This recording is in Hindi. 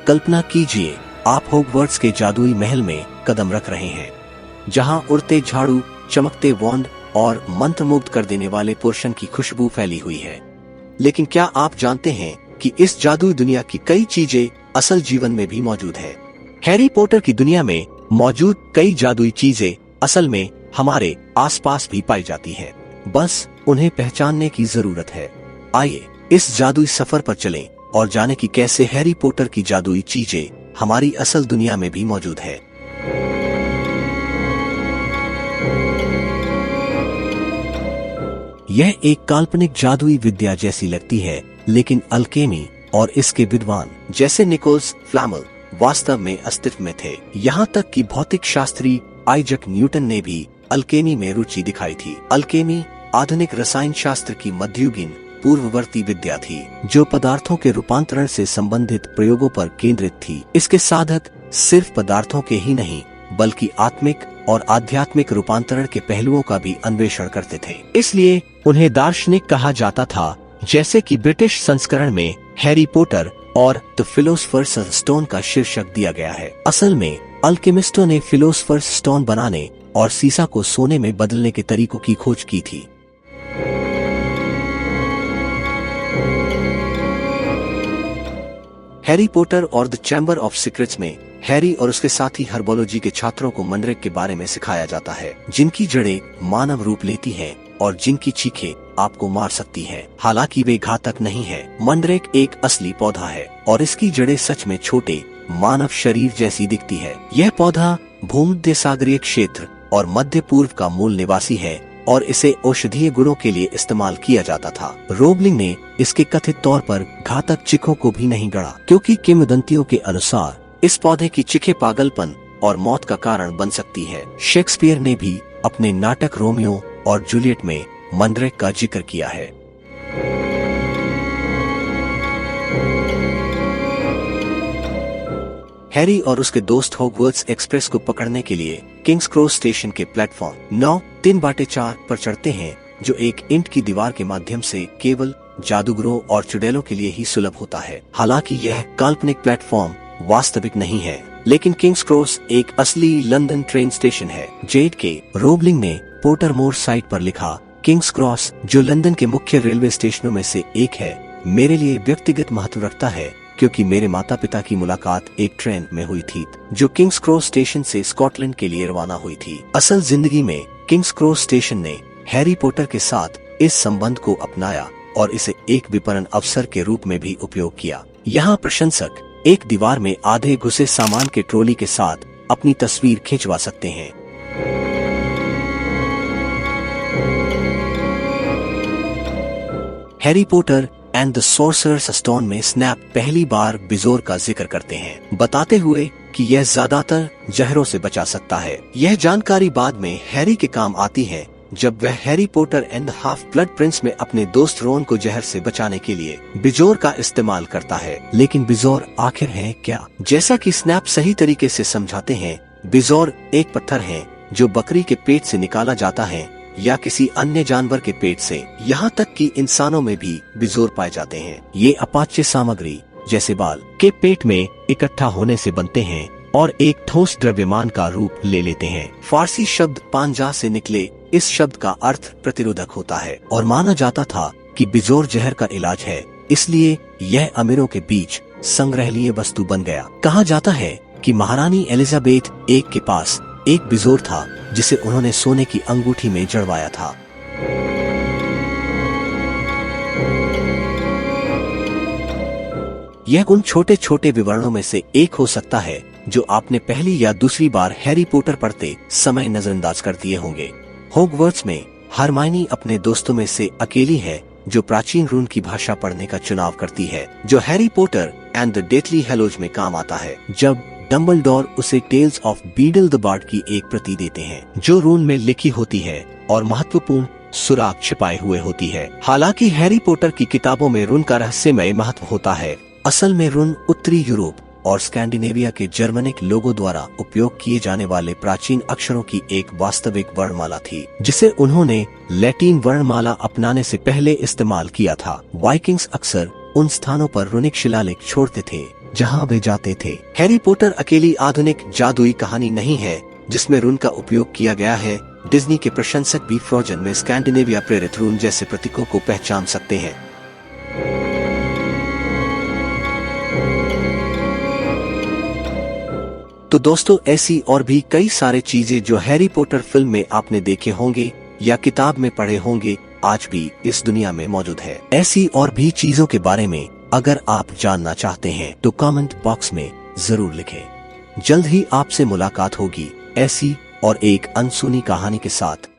कल्पना कीजिए, आप हॉगवर्ट्स के जादुई महल में कदम रख रहे हैं, जहां उड़ते झाड़ू, चमकते वॉन्ड और मंत्रमुग्ध कर देने वाले पोर्शन की खुशबू फैली हुई है। लेकिन क्या आप जानते हैं कि इस जादुई दुनिया की कई चीजें असल जीवन में भी मौजूद है। हैरी पॉटर की दुनिया में मौजूद कई जादुई चीजें असल में हमारे आसपास भी पाई जाती हैं, बस उन्हें पहचानने की जरूरत है। आइए इस जादुई सफर पर चलें और जानें कि कैसे हैरी पॉटर की जादुई चीजें हमारी असल दुनिया में भी मौजूद है। यह एक काल्पनिक जादुई विद्या जैसी लगती है, लेकिन अल्केमी और इसके विद्वान जैसे निकोलस फ्लैमल वास्तव में अस्तित्व में थे। यहाँ तक कि भौतिक शास्त्री आइजक न्यूटन ने भी अल्केमी में रुचि दिखाई थी। अल्केमी आधुनिक रसायन शास्त्र की मध्ययुगीन पूर्ववर्ती विद्या थी, जो पदार्थों के रूपांतरण से संबंधित प्रयोगों पर केंद्रित थी। इसके साधक सिर्फ पदार्थों के ही नहीं, बल्कि आत्मिक और आध्यात्मिक रूपांतरण के पहलुओं का भी अन्वेषण करते थे। इसलिए उन्हें दार्शनिक कहा जाता था, जैसे कि ब्रिटिश संस्करण में हैरी पॉटर और द फिलोसफर्स स्टोन का शीर्षक दिया गया है। असल में अल्केमिस्टों ने फिलोसफर्स स्टोन बनाने और सीसा को सोने में बदलने के तरीकों की खोज की थी। हैरी पॉटर और द चैम्बर ऑफ सीक्रेट्स में हैरी और उसके साथी हर्बोलॉजी के छात्रों को मंड्रेक के बारे में सिखाया जाता है, जिनकी जड़ें मानव रूप लेती हैं और जिनकी चीखें आपको मार सकती है। हालांकि वे घातक नहीं है। मंड्रेक एक असली पौधा है और इसकी जड़ें सच में छोटे मानव शरीर जैसी दिखती है। यह पौधा भूमध्य सागरीय क्षेत्र और मध्य पूर्व का मूल निवासी है और इसे औषधीय गुणों के लिए इस्तेमाल किया जाता था। रोबलिंग ने इसके कथित तौर पर घातक चिखों को भी नहीं गढ़ा, क्योंकि किंवदंतियों के अनुसार इस पौधे की चिखें पागलपन और मौत का कारण बन सकती है। शेक्सपियर ने भी अपने नाटक रोमियो और जूलियट में मंड्रेक का जिक्र किया है। हैरी और उसके दोस्त हॉगवर्ट्स एक्सप्रेस को पकड़ने के लिए किंग्स क्रॉस स्टेशन के प्लेटफॉर्म 9-3/4 पर चढ़ते हैं, जो एक ईंट की दीवार के माध्यम से केवल जादूगरों और चुड़ैलों के लिए ही सुलभ होता है। हालांकि यह काल्पनिक प्लेटफॉर्म वास्तविक नहीं है, लेकिन किंग्स क्रॉस एक असली लंदन ट्रेन स्टेशन है। जेड के रोबलिंग ने पोटरमोर साइट पर लिखा, किंग्स क्रॉस, जो लंदन के मुख्य रेलवे स्टेशनों में से एक है, मेरे लिए व्यक्तिगत महत्व रखता है, क्योंकि मेरे माता पिता की मुलाकात एक ट्रेन में हुई थी, जो किंग्स क्रॉस स्टेशन से स्कॉटलैंड के लिए रवाना हुई थी। असल जिंदगी में किंग्स क्रॉस स्टेशन ने हैरी पॉटर के साथ इस संबंध को अपनाया और इसे एक विपणन अवसर के रूप में भी उपयोग किया। यहाँ प्रशंसक एक दीवार में आधे घुसे सामान के ट्रॉली के साथ अपनी तस्वीर खिंचवा सकते हैं। Harry Potter and the sorcerer's stone में स्नैप पहली बार बिजोर का जिक्र करते हैं, बताते हुए कि यह ज्यादातर जहरों से बचा सकता है। यह जानकारी बाद में हैरी के काम आती है, जब वह Harry Potter and the half blood Prince में अपने दोस्त रोन को जहर से बचाने के लिए बिजोर का इस्तेमाल करता है। लेकिन बिजोर आखिर है क्या? जैसा कि स्नैप सही तरीके से समझाते हैं, बिजोर एक पत्थर है जो बकरी के पेट से निकाला जाता है या किसी अन्य जानवर के पेट से। यहाँ तक कि इंसानों में भी बिजोर पाए जाते हैं। ये अपाच्य सामग्री जैसे बाल के पेट में इकट्ठा होने से बनते हैं और एक ठोस द्रव्यमान का रूप ले लेते हैं। फारसी शब्द पांजा से निकले इस शब्द का अर्थ प्रतिरोधक होता है और माना जाता था कि बिजोर जहर का इलाज है, इसलिए यह अमीरों के बीच संग्रहणीय वस्तु बन गया। कहा जाता है कि महारानी एलिजाबेथ एक के पास एक बिजोर था, जिसे उन्होंने सोने की अंगूठी में जड़वाया था। यह उन छोटे छोटे विवरणों में से एक हो सकता है जो आपने पहली या दूसरी बार हैरी पॉटर पढ़ते समय नजरअंदाज कर दिए होंगे। हॉगवर्ट्स में हरमाइनी अपने दोस्तों में से अकेली है जो प्राचीन रून की भाषा पढ़ने का चुनाव करती है, जो Harry Potter and the Deathly Hallows में काम आता है, जब डम्बलडोर उसे tales of Beedle the Bard की एक प्रति देते हैं, जो रून में लिखी होती है और महत्वपूर्ण सुराग छिपाए हुए होती है। हालांकि हैरी पॉटर की किताबों में रून का रहस्यमय महत्व होता है, असल में रून उत्तरी यूरोप और स्कैंडिनेविया के जर्मनिक लोगों द्वारा उपयोग किए जाने वाले प्राचीन अक्षरों की एक वास्तविक वर्णमाला थी, जिसे उन्होंने लैटिन वर्णमाला अपनाने से पहले इस्तेमाल किया था। वाइकिंग्स अक्सर उन स्थानों पर रूनिक शिलालेख छोड़ते थे जहां वे जाते थे। हैरी पॉटर अकेली आधुनिक जादुई कहानी नहीं है जिसमें रून का उपयोग किया गया है। डिज्नी के प्रशंसक भी फ्रोजन में स्कैंडिनेविया प्रेरित रून जैसे प्रतीकों को पहचान सकते हैं। तो दोस्तों, ऐसी और भी कई सारे चीजें जो हैरी पॉटर फिल्म में आपने देखे होंगे या किताब में पढ़े होंगे, आज भी इस दुनिया में मौजूद है। ऐसी और भी चीजों के बारे में अगर आप जानना चाहते हैं तो कमेंट बॉक्स में जरूर लिखें। जल्द ही आपसे मुलाकात होगी ऐसी और एक अनसुनी कहानी के साथ।